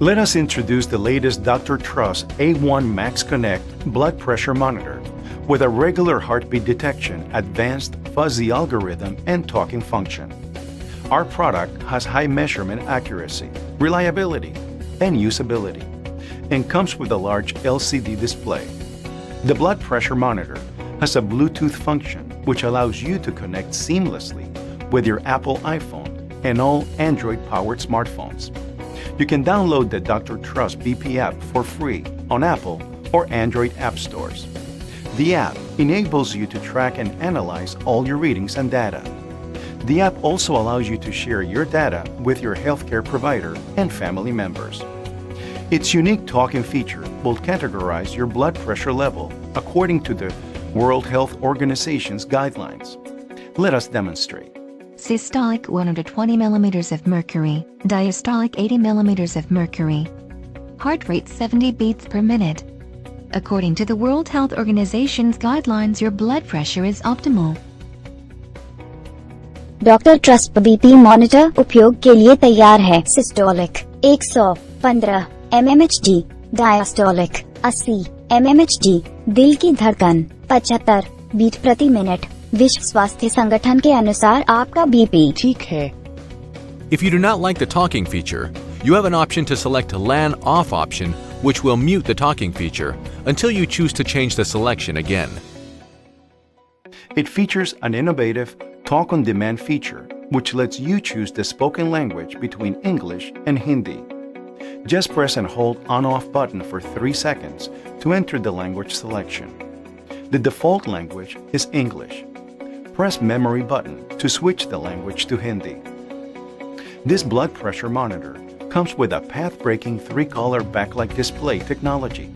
Let us introduce the latest Dr. Truss A1 Max Connect blood pressure monitor with a regular heartbeat detection, advanced fuzzy algorithm, and talking function. Our product has high measurement accuracy, reliability, and usability, and comes with a large LCD display. The blood pressure monitor has a Bluetooth function which allows you to connect seamlessly with your Apple iPhone and all Android-powered smartphones. You can download the Dr. Truss BP app for free on Apple or Android app stores. The app enables you to track and analyze all your readings and data. The app also allows you to share your data with your healthcare provider and family members. Its unique talking feature will categorize your blood pressure level according to the World Health Organization's guidelines. Let us demonstrate. Systolic 120 millimeters of mercury, diastolic 80 millimeters of mercury. Heart rate 70 beats per minute. According to the World Health Organization's guidelines, your blood pressure is optimal. Doctor truss BP monitor उपयोग के लिए तैयार है। Systolic 115 mmHg, diastolic 80 mmHg, दिल की धड़कन 75 beat प्रति minute. विश्व स्वास्थ्य संगठन के अनुसार आपका बीपी ठीक है। If you do not like the talking feature, you have an option to select a LAN off option, which will mute the talking feature until you choose to change the selection again. It features an innovative Talk on Demand feature, which lets you choose the spoken language between English and Hindi. Just press and hold on-off button for 3 seconds to enter the language selection. The default language is English. Press memory button to switch the language to Hindi. This blood pressure monitor comes with a path-breaking 3-color backlight display technology,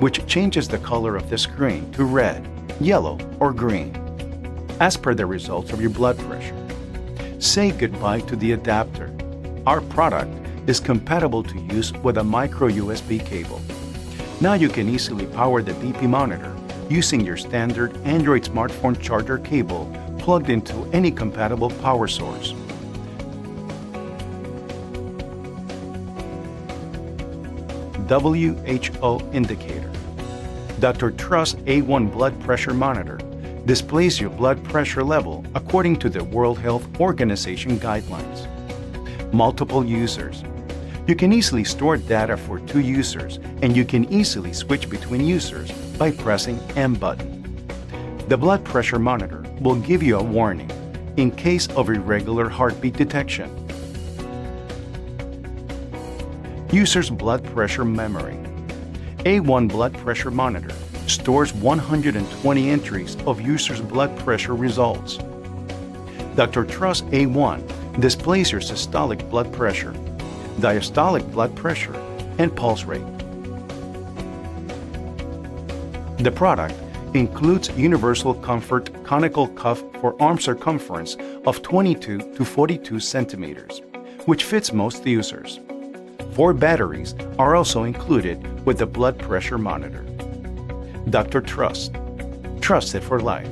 which changes the color of the screen to red, yellow, or green, as per the results of your blood pressure. Say goodbye to the adapter. Our product is compatible to use with a micro USB cable. Now you can easily power the BP monitor using your standard Android smartphone charger cable plugged into any compatible power source. WHO indicator. Dr. Truss A1 blood pressure monitor displays your blood pressure level according to the World Health Organization guidelines. Multiple users. You can easily store data for 2 users, and you can easily switch between users by pressing M button. The blood pressure monitor will give you a warning in case of irregular heartbeat detection. User's blood pressure memory. A1 blood pressure monitor stores 120 entries of user's blood pressure results. Dr. Truss A1 displays your systolic blood pressure, diastolic blood pressure, and pulse rate. The product includes universal comfort conical cuff for arm circumference of 22 to 42 centimeters, which fits most users. 4 batteries are also included with the blood pressure monitor. Dr. Truss, trusted for life.